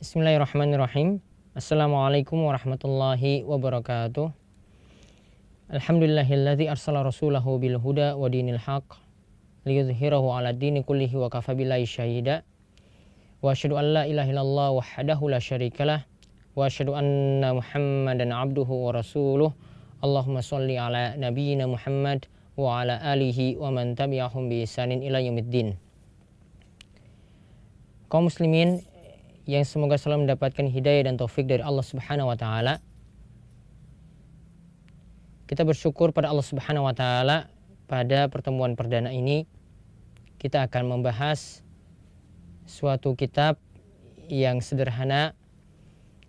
Bismillahirrahmanirrahim. Assalamualaikum warahmatullahi wabarakatuh. Alhamdulillahilladzi arsala rasulahu bil huda wa dinil haq liyudhhirahu 'ala dini kullihi wa kafa billahi syahida. Wa asyhadu an la ilaha illallah wahdahu la syarikalah wa asyhadu anna Muhammadan 'abduhu wa rasuluh. Allahumma shalli 'ala nabiyyina Muhammad wa 'ala alihi wa man tabi'ahum bi ihsanin ila yaumiddin. Kaum muslimin yang semoga selalu mendapatkan hidayah dan taufik dari Allah Subhanahu wa taala. Kita bersyukur pada Allah Subhanahu wa taala, pada pertemuan perdana ini kita akan membahas suatu kitab yang sederhana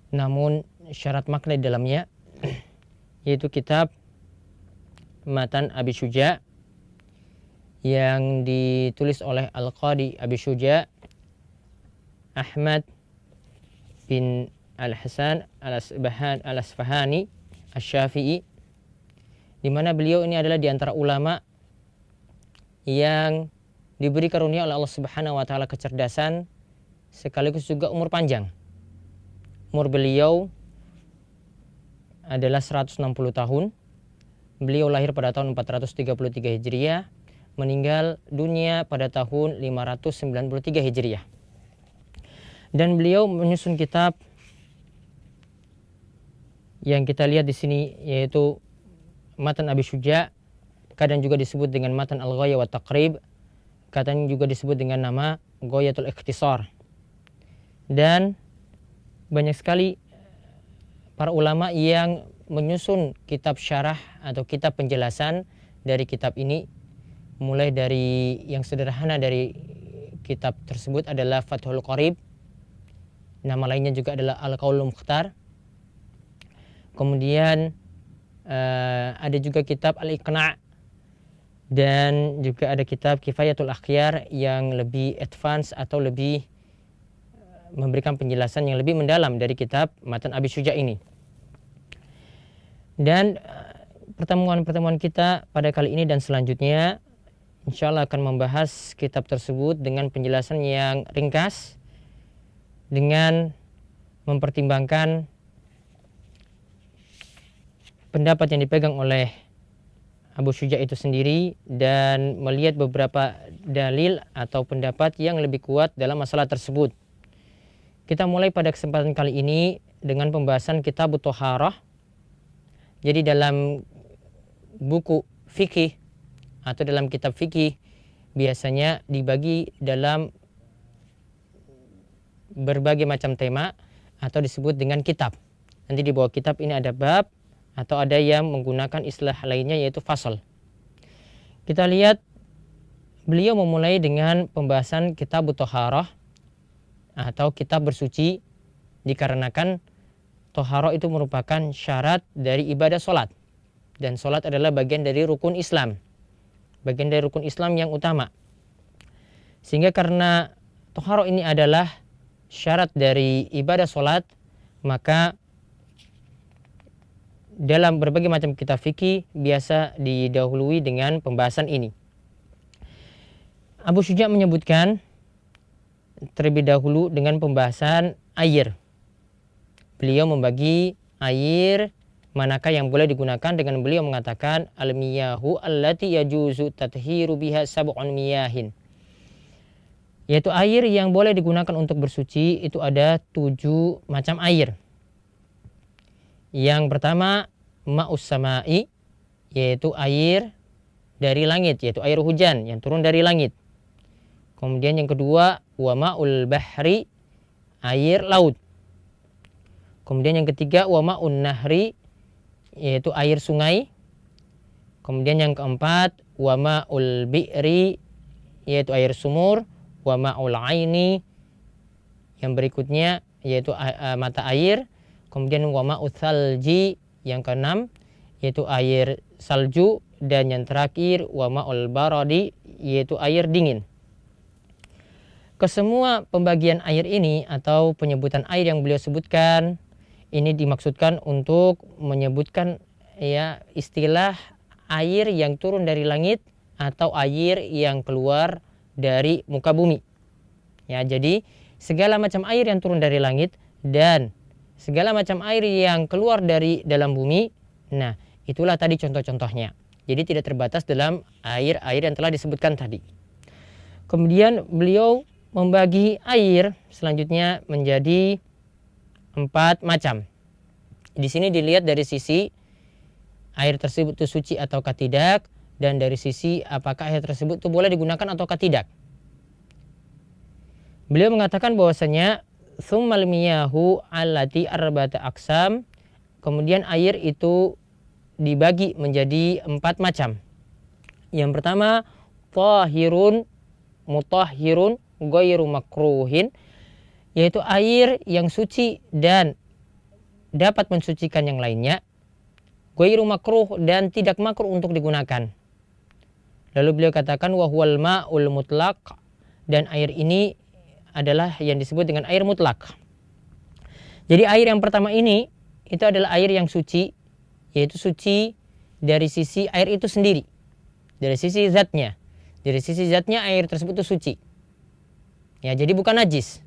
namun syarat makna di dalamnya, yaitu kitab Matan Abi Syuja yang ditulis oleh Al-Qadi Abi Syuja Ahmad bin Al-Hasan Al-Asfahani Asy-Syafi'i, di mana beliau ini adalah di antara ulama yang diberi karunia oleh Allah Subhanahu wa taala kecerdasan sekaligus juga umur panjang. Umur beliau adalah 160 tahun. Beliau lahir pada tahun 433 Hijriah, meninggal dunia pada tahun 593 Hijriah. Dan beliau menyusun kitab yang kita lihat di sini, yaitu Matan Abi Syuja, kadang juga disebut dengan Matan Al-Ghaya wa Taqrib, kadang juga disebut dengan nama Ghayatul Ikhtisar. Dan banyak sekali para ulama yang menyusun kitab syarah atau kitab penjelasan dari kitab ini, mulai dari yang sederhana dari kitab tersebut adalah Fathul Qorib. Nama lainnya juga adalah Al-Qaulul Mukhtar. Kemudian ada juga kitab Al-Iqna', dan juga ada kitab Kifayatul Akhyar yang lebih advance atau lebih memberikan penjelasan yang lebih mendalam dari kitab Matan Abi Syuja ini. Dan pertemuan-pertemuan kita pada kali ini dan selanjutnya insyaallah akan membahas kitab tersebut dengan penjelasan yang ringkas, dengan mempertimbangkan pendapat yang dipegang oleh Abu Syuja itu sendiri dan melihat beberapa dalil atau pendapat yang lebih kuat dalam masalah tersebut. Kita mulai pada kesempatan kali ini dengan pembahasan kitab Thaharah. Jadi dalam buku fikih atau dalam kitab fikih biasanya dibagi dalam berbagai macam tema atau disebut dengan kitab. Nanti di bawah kitab ini ada bab atau ada yang menggunakan istilah lainnya yaitu fasal. Kita lihat beliau memulai dengan pembahasan kitab Thaharah atau kitab bersuci, dikarenakan Thaharah itu merupakan syarat dari ibadah solat, dan solat adalah bagian dari rukun Islam, bagian dari rukun Islam yang utama. Sehingga karena Thaharah ini adalah syarat dari ibadah solat, maka dalam berbagai macam kitab fikih biasa didahului dengan pembahasan ini. Abu Syuja menyebutkan terlebih dahulu dengan pembahasan air. Beliau membagi air manakah yang boleh digunakan dengan beliau mengatakan al-miyahu allati yajuzu tathiru biha sab'un miyahin. Yaitu air yang boleh digunakan untuk bersuci itu ada 7 macam air. Yang pertama ma'us sama'i, yaitu air dari langit, yaitu air hujan yang turun dari langit. Kemudian yang kedua wa ma'ul bahri, air laut. Kemudian yang ketiga wa ma'un nahri, yaitu air sungai. Kemudian yang keempat wa ma'ul bi'ri, yaitu air sumur. Wa ma'ul aini, yang berikutnya yaitu mata air. Kemudian wa ma'ul thalji, yang keenam yaitu air salju. Dan yang terakhir wa ma'ul baradi, yaitu air dingin. Kesemua pembagian air ini atau penyebutan air yang beliau sebutkan ini dimaksudkan untuk menyebutkan ya istilah air yang turun dari langit atau air yang keluar dari muka bumi. Ya, jadi segala macam air yang turun dari langit dan segala macam air yang keluar dari dalam bumi. Nah, itulah tadi contoh-contohnya. Jadi tidak terbatas dalam air-air yang telah disebutkan tadi. Kemudian beliau membagi air selanjutnya menjadi 4 macam. Di sini dilihat dari sisi air tersebut itu suci ataukah tidak, dan dari sisi apakah air tersebut itu boleh digunakan ataukah tidak. Beliau mengatakan bahwasanya tsummal miyahu allati arba'ata aqsam, kemudian air itu dibagi menjadi 4 macam. Yang pertama, tahirun, mutahhirun, ghairu makruhin, yaitu air yang suci dan dapat mensucikan yang lainnya, ghairu makruh, dan tidak makruh untuk digunakan. Lalu beliau katakan wa huwal ma'ul mutlaq, dan air ini adalah yang disebut dengan air mutlak. Jadi air yang pertama ini itu adalah air yang suci, yaitu suci dari sisi air itu sendiri, dari sisi zatnya. Dari sisi zatnya air tersebut itu suci. Ya, jadi bukan najis.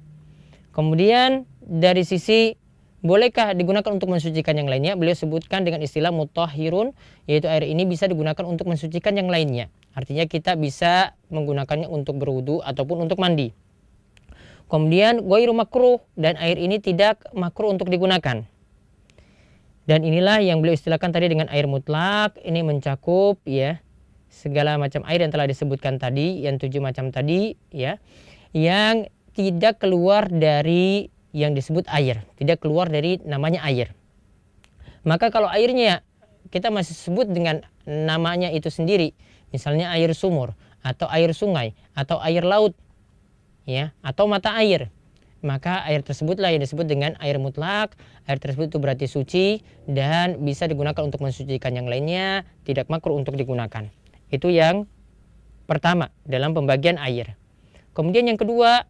Kemudian dari sisi bolehkah digunakan untuk mensucikan yang lainnya, beliau sebutkan dengan istilah mutahhirun, yaitu air ini bisa digunakan untuk mensucikan yang lainnya. Artinya kita bisa menggunakannya untuk berwudu ataupun untuk mandi. Kemudian ghairu makruh, dan air ini tidak makruh untuk digunakan. Dan inilah yang beliau istilahkan tadi dengan air mutlak. Ini mencakup ya segala macam air yang telah disebutkan tadi, yang 7 macam tadi ya, yang tidak keluar dari yang disebut air, tidak keluar dari namanya air. Maka kalau airnya kita masih sebut dengan namanya itu sendiri, misalnya air sumur atau air sungai atau air laut ya, atau mata air, maka air tersebutlah yang disebut dengan air mutlak. Air tersebut itu berarti suci dan bisa digunakan untuk mensucikan yang lainnya, tidak makruh untuk digunakan. Itu yang pertama dalam pembagian air. Kemudian yang kedua,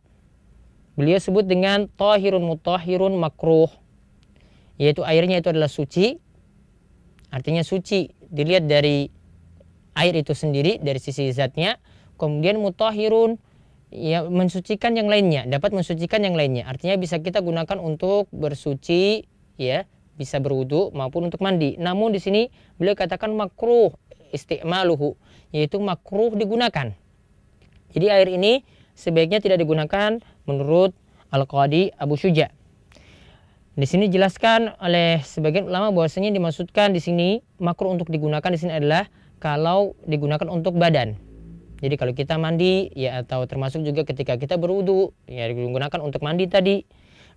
beliau sebut dengan tahirun mutahhirun makruh, yaitu airnya itu adalah suci. Artinya suci dilihat dari air itu sendiri, dari sisi zatnya. Kemudian mutahhirun, ya mensucikan yang lainnya, dapat mensucikan yang lainnya. Artinya bisa kita gunakan untuk bersuci ya, bisa berwudu maupun untuk mandi. Namun di sini beliau katakan makruh isti'maluhu, yaitu makruh digunakan. Jadi air ini sebaiknya tidak digunakan menurut Al-Qadi Abu Syuja. Di sini dijelaskan oleh sebagian ulama bahwasanya dimaksudkan di sini makruh untuk digunakan di sini adalah kalau digunakan untuk badan. Jadi kalau kita mandi ya, atau termasuk juga ketika kita berwudu ya, digunakan untuk mandi tadi,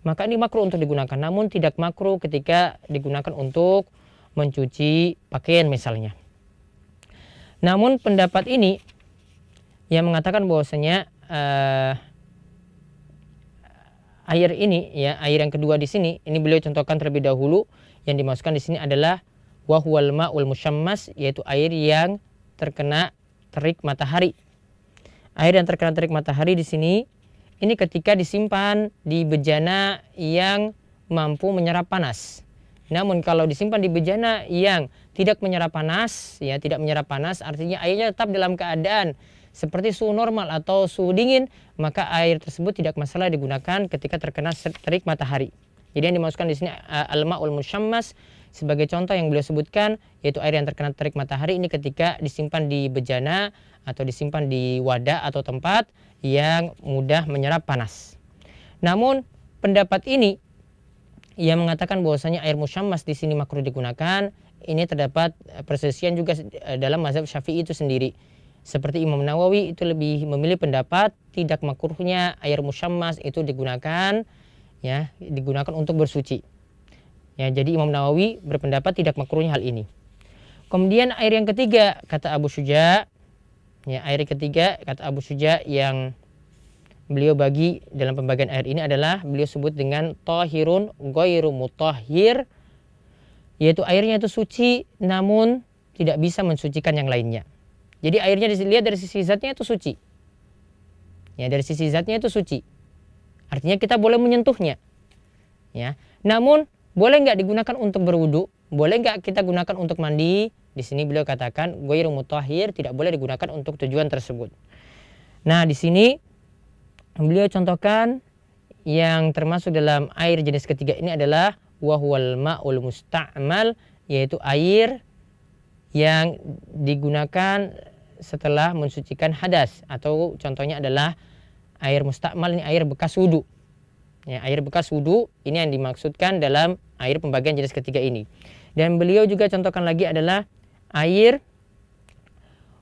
maka ini makruh untuk digunakan. Namun tidak makruh ketika digunakan untuk mencuci pakaian misalnya. Namun pendapat ini yang mengatakan bahwasanya air ini ya, air yang kedua di sini, ini beliau contohkan terlebih dahulu. Yang dimaksudkan di sini adalah wa huwal ma'ul musyammas, yaitu air yang terkena terik matahari. Air yang terkena terik matahari di sini ini ketika disimpan di bejana yang mampu menyerap panas. Namun kalau disimpan di bejana yang tidak menyerap panas, ya tidak menyerap panas, artinya airnya tetap dalam keadaan seperti suhu normal atau suhu dingin, maka air tersebut tidak masalah digunakan ketika terkena terik matahari. Jadi yang dimaksudkan di sini al-ma'ul musyammas sebagai contoh yang beliau sebutkan, yaitu air yang terkena terik matahari ini ketika disimpan di bejana atau disimpan di wadah atau tempat yang mudah menyerap panas. Namun pendapat ini yang mengatakan bahwasanya air musyammas di sini makruh digunakan, ini terdapat perselisihan juga dalam mazhab Syafi'i itu sendiri. Seperti Imam Nawawi itu lebih memilih pendapat tidak makruhnya air musyammas itu digunakan ya, digunakan untuk bersuci. Ya, jadi Imam Nawawi berpendapat tidak makruhnya hal ini. Kemudian air yang ketiga kata Abu Syuja, ya air ketiga kata Abu Syuja yang beliau bagi dalam pembagian air ini adalah beliau sebut dengan tahirun ghairu mutahhir, yaitu airnya itu suci namun tidak bisa mensucikan yang lainnya. Jadi airnya dilihat dari sisi zatnya itu suci. Ya, dari sisi zatnya itu suci. Artinya kita boleh menyentuhnya. Ya. Namun boleh nggak digunakan untuk berwudu? Boleh nggak kita gunakan untuk mandi? Di sini beliau katakan ghairu mutahhir, tidak boleh digunakan untuk tujuan tersebut. Nah, di sini beliau contohkan yang termasuk dalam air jenis ketiga ini adalah wahwal ma'ul musta'mal, yaitu air yang digunakan setelah mensucikan hadas, atau contohnya adalah air musta'mal, ini air bekas wudu. Ya, air bekas wudu ini yang dimaksudkan dalam air pembagian jenis ketiga ini. Dan beliau juga contohkan lagi adalah air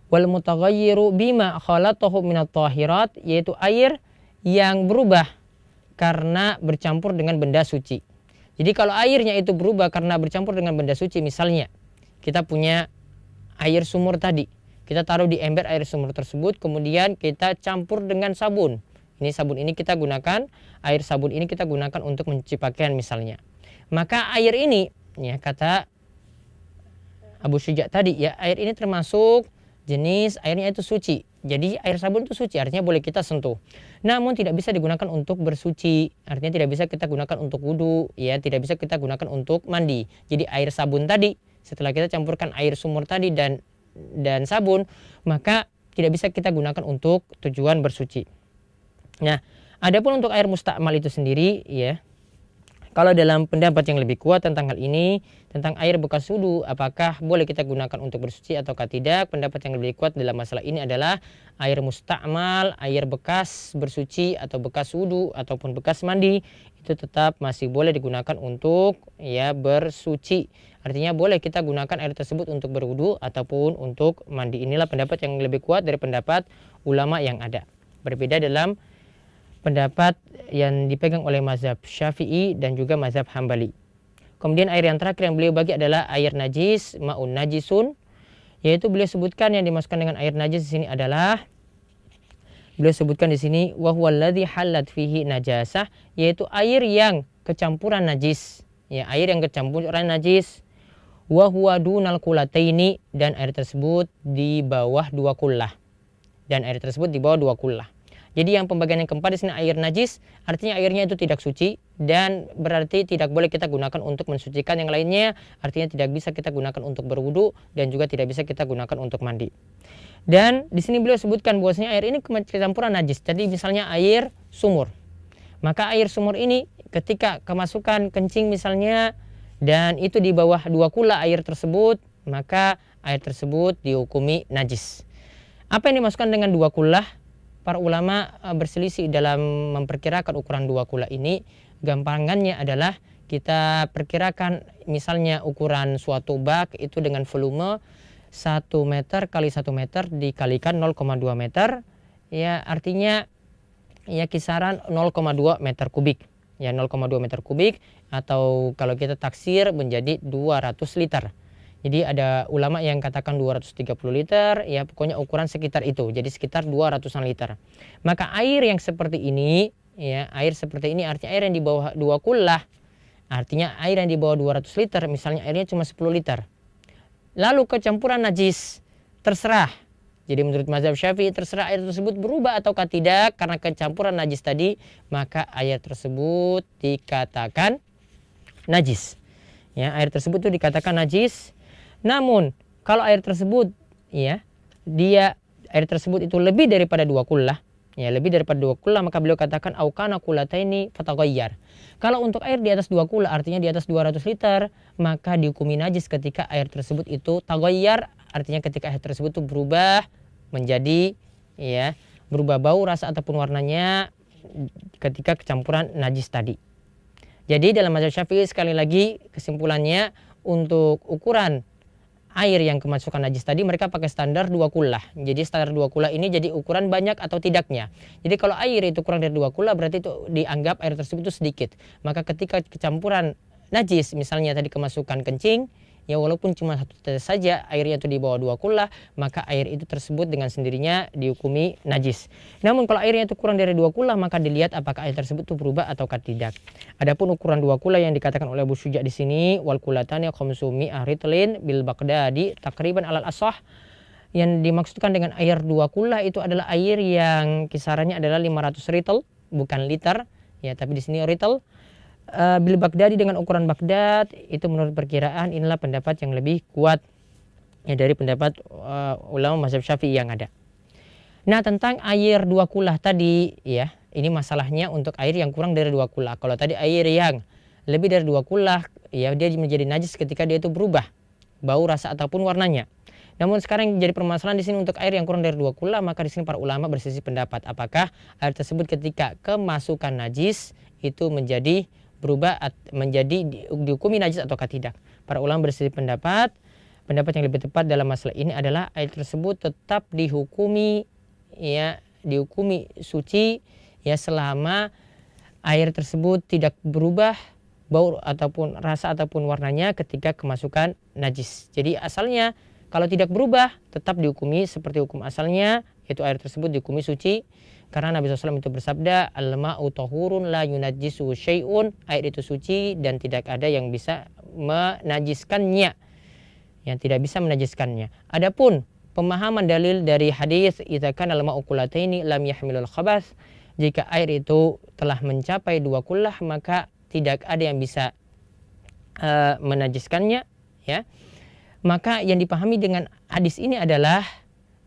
wal mutaghayyiru bima khalatahu minat tahirat, yaitu air yang berubah karena bercampur dengan benda suci. Jadi kalau airnya itu berubah karena bercampur dengan benda suci, misalnya kita punya air sumur tadi, kita taruh di ember air sumur tersebut, kemudian kita campur dengan sabun. Ini sabun ini kita gunakan, air sabun ini kita gunakan untuk mencuci pakaian misalnya. Maka air ini, ya kata Abu Syuja tadi, ya air ini termasuk jenis airnya itu suci. Jadi air sabun itu suci, artinya boleh kita sentuh. Namun tidak bisa digunakan untuk bersuci, artinya tidak bisa kita gunakan untuk wudu, ya tidak bisa kita gunakan untuk mandi. Jadi air sabun tadi, setelah kita campurkan air sumur tadi dan sabun, maka tidak bisa kita gunakan untuk tujuan bersuci. Nah, adapun untuk air mustakmal itu sendiri, ya, kalau dalam pendapat yang lebih kuat tentang hal ini, tentang air bekas wudu, apakah boleh kita gunakan untuk bersuci ataukah tidak, pendapat yang lebih kuat dalam masalah ini adalah air mustakmal, air bekas bersuci atau bekas wudu ataupun bekas mandi, itu tetap masih boleh digunakan untuk ya bersuci. Artinya boleh kita gunakan air tersebut untuk berwudu ataupun untuk mandi. Inilah pendapat yang lebih kuat dari pendapat ulama yang ada. Berbeda dalam pendapat yang dipegang oleh mazhab Syafi'i dan juga mazhab Hambali. Kemudian air yang terakhir yang beliau bagi adalah air najis, ma'un najisun, yaitu beliau sebutkan yang dimasukkan dengan air najis di sini adalah beliau sebutkan di sini wa huwallazi halat fihi najasah, yaitu air yang kecampuran najis, ya air yang kecampuran najis, wa huwa dunal qulataini, dan air tersebut di bawah 2 kullah. Dan air tersebut di bawah 2 kullah. Jadi yang pembagian yang keempat di sini air najis, artinya airnya itu tidak suci dan berarti tidak boleh kita gunakan untuk mensucikan yang lainnya, artinya tidak bisa kita gunakan untuk berwudu dan juga tidak bisa kita gunakan untuk mandi. Dan di sini beliau sebutkan bahwasanya air ini kecampuran najis. Jadi misalnya air sumur. Maka air sumur ini ketika kemasukan kencing misalnya dan itu di bawah 2 kula air tersebut, maka air tersebut dihukumi najis. Apa yang dimasukkan dengan 2 kula? Para ulama berselisih dalam memperkirakan ukuran 2 kula ini. Gampangannya adalah kita perkirakan misalnya ukuran suatu bak itu dengan volume 1 meter kali 1 meter dikalikan 0,2 meter, ya artinya ya kisaran 0,2 meter kubik, ya 0,2 meter kubik, atau kalau kita taksir menjadi 200 liter. Jadi ada ulama yang katakan 230 liter, ya pokoknya ukuran sekitar itu, jadi sekitar 200-an liter. Maka air yang seperti ini, ya air seperti ini artinya air yang di bawah 2 kullah, artinya air yang di bawah 200 liter, misalnya airnya cuma 10 liter. Lalu kecampuran najis, terserah. Jadi menurut mazhab Syafi'i terserah air tersebut berubah ataukah tidak, karena kecampuran najis tadi, maka air tersebut dikatakan najis. Ya, air tersebut itu dikatakan najis. Namun kalau air tersebut ya air tersebut itu lebih daripada 2 kullah, ya lebih daripada 2 kullah, maka beliau katakan aukana kulataini fataghayyar. Kalau untuk air di atas 2 kullah artinya di atas 200 liter, maka dihukumi najis ketika air tersebut itu taghayyar, artinya ketika air tersebut itu berubah menjadi ya berubah bau, rasa ataupun warnanya ketika kecampuran najis tadi. Jadi dalam mazhab Syafi'i sekali lagi kesimpulannya, untuk ukuran air yang kemasukan najis tadi mereka pakai standar 2 kullah. Jadi standar 2 kullah ini jadi ukuran banyak atau tidaknya. Jadi kalau air itu kurang dari 2 kullah berarti itu dianggap air tersebut itu sedikit. Maka ketika kecampuran najis, misalnya tadi kemasukan kencing, ya walaupun cuma 1 tetes saja airnya itu di bawah 2 kullah, maka air itu tersebut dengan sendirinya dihukumi najis. Namun kalau airnya itu kurang dari 2 kullah, maka dilihat apakah air tersebut itu berubah ataukah tidak. Adapun ukuran 2 kullah yang dikatakan oleh Abu Syuja di sini, wal kulatani khamsumi ritlin bil Baghdadi takriban alal asah, yang dimaksudkan dengan air 2 kullah itu adalah air yang kisarannya adalah 500 ritl, bukan liter, ya tapi di sini ritl. Bil Baghdadi dengan ukuran Baghdad, itu menurut perkiraan inilah pendapat yang lebih kuat ya dari pendapat ulama mazhab Syafi'i yang ada. Nah, tentang air 2 kullah tadi ya, ini masalahnya untuk air yang kurang dari 2 kullah. Kalau tadi air yang lebih dari 2 kullah, ya dia menjadi najis ketika dia itu berubah bau, rasa ataupun warnanya. Namun sekarang jadi permasalahan di sini untuk air yang kurang dari 2 kullah, maka di sini para ulama berselisih pendapat apakah air tersebut ketika kemasukan najis itu menjadi berubah menjadi dihukumi najis ataukah tidak. Para ulama berselisih pendapat. Pendapat yang lebih tepat dalam masalah ini adalah air tersebut tetap dihukumi suci ya selama air tersebut tidak berubah bau ataupun rasa ataupun warnanya ketika kemasukan najis. Jadi asalnya kalau tidak berubah tetap dihukumi seperti hukum asalnya, yaitu air tersebut dihukumi suci. Karena Nabi SAW itu bersabda, al-ma'u tahurun la yunajjisu syai'un, air itu suci dan tidak ada yang bisa menajiskannya, yang tidak bisa menajiskannya. Adapun pemahaman dalil dari hadis idza kana al-ma'u qullataini lam yahmilul khabath, jika air itu telah mencapai 2 kullah maka tidak ada yang bisa menajiskannya, ya. Maka yang dipahami dengan hadis ini adalah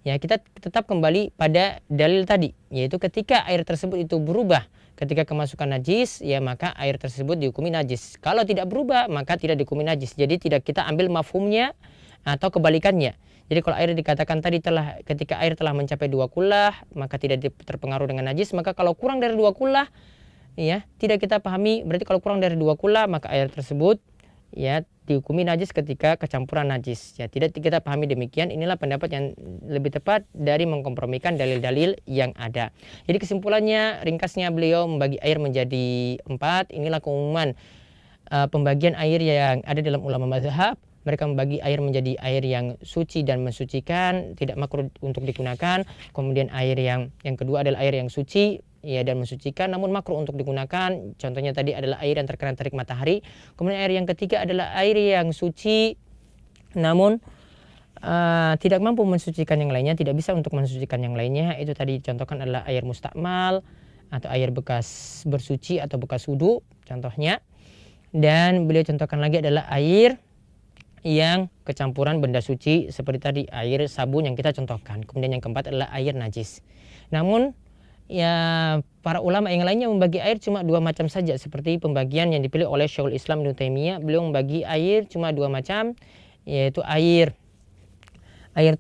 ya kita tetap kembali pada dalil tadi, yaitu ketika air tersebut itu berubah ketika kemasukan najis, ya maka air tersebut dihukumi najis. Kalau tidak berubah maka tidak dihukumi najis. Jadi tidak kita ambil mafhumnya atau kebalikannya. Jadi kalau air dikatakan tadi ketika air telah mencapai 2 kullah maka tidak terpengaruh dengan najis, maka kalau kurang dari 2 kullah ya tidak kita pahami berarti kalau kurang dari 2 kullah maka air tersebut ya dihukumi najis ketika kecampuran najis. Ya tidak kita pahami demikian. Inilah pendapat yang lebih tepat dari mengkompromikan dalil-dalil yang ada. Jadi kesimpulannya ringkasnya beliau membagi air menjadi 4. Inilah keumuman pembagian air yang ada dalam ulama mazhab. Mereka membagi air menjadi air yang suci dan mensucikan, tidak makruh untuk digunakan. Kemudian air yang kedua adalah air yang suci ya dan mensucikan namun makruh untuk digunakan. Contohnya tadi adalah air yang terkena terik matahari. Kemudian air yang ketiga adalah air yang suci namun tidak mampu mensucikan yang lainnya, tidak bisa untuk mensucikan yang lainnya. Itu tadi contohkan adalah air mustakmal atau air bekas bersuci atau bekas wudu contohnya. Dan beliau contohkan lagi adalah air yang kecampuran benda suci seperti tadi air sabun yang kita contohkan. Kemudian yang keempat adalah air najis. Namun ya para ulama yang lainnya membagi air cuma 2 macam saja, seperti pembagian yang dipilih oleh Syekhul Islam Ibnu Taimiyah. Beliau membagi air cuma 2 macam, yaitu air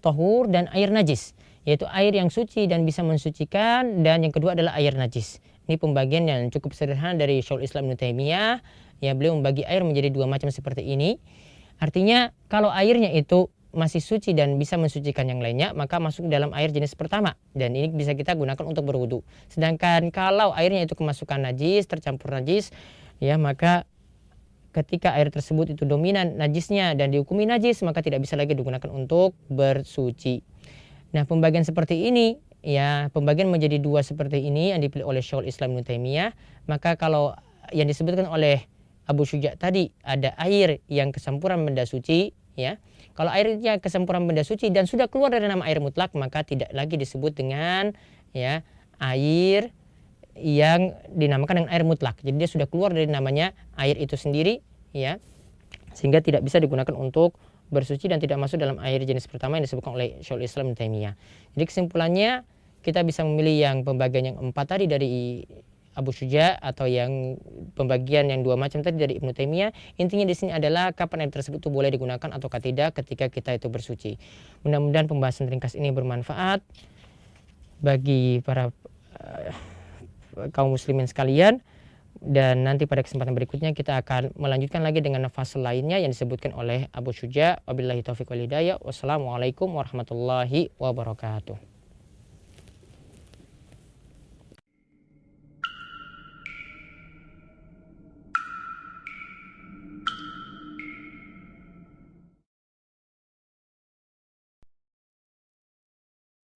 tahur dan air najis, yaitu air yang suci dan bisa mensucikan, dan yang kedua adalah air najis. Ini pembagian yang cukup sederhana dari Syekhul Islam Ibnu Taimiyah. Ya beliau membagi air menjadi 2 macam seperti ini. Artinya kalau airnya itu masih suci dan bisa mensucikan yang lainnya maka masuk dalam air jenis pertama dan ini bisa kita gunakan untuk berwudu. Sedangkan kalau airnya itu kemasukan najis, tercampur najis, ya maka ketika air tersebut itu dominan najisnya dan dihukumi najis maka tidak bisa lagi digunakan untuk bersuci. Nah, pembagian seperti ini ya, pembagian menjadi 2 seperti ini yang dipilih oleh Syekhul Islam Ibnu Taimiyah. Maka kalau yang disebutkan oleh Abu Syuja tadi ada air yang kesempuran benda suci, ya. Kalau airnya kesempuran benda suci dan sudah keluar dari nama air mutlak maka tidak lagi disebut dengan ya air yang dinamakan dengan air mutlak. Jadi dia sudah keluar dari namanya air itu sendiri, ya. Sehingga tidak bisa digunakan untuk bersuci dan tidak masuk dalam air jenis pertama yang disebutkan oleh Syekhul Islam Ibnu Taimiyah. Jadi kesimpulannya kita bisa memilih yang pembagian yang 4 tadi dari Abu Syuja atau yang pembagian yang 2 macam tadi dari Ibnu Taimiyah. Intinya di sini adalah kapan air tersebut itu boleh digunakan ataukah tidak ketika kita itu bersuci. Mudah-mudahan pembahasan ringkas ini bermanfaat bagi para kaum muslimin sekalian, dan nanti pada kesempatan berikutnya kita akan melanjutkan lagi dengan fasal lainnya yang disebutkan oleh Abu Syuja. Wabillahi taufiq wal hidayah. Wassalamualaikum warahmatullahi wabarakatuh.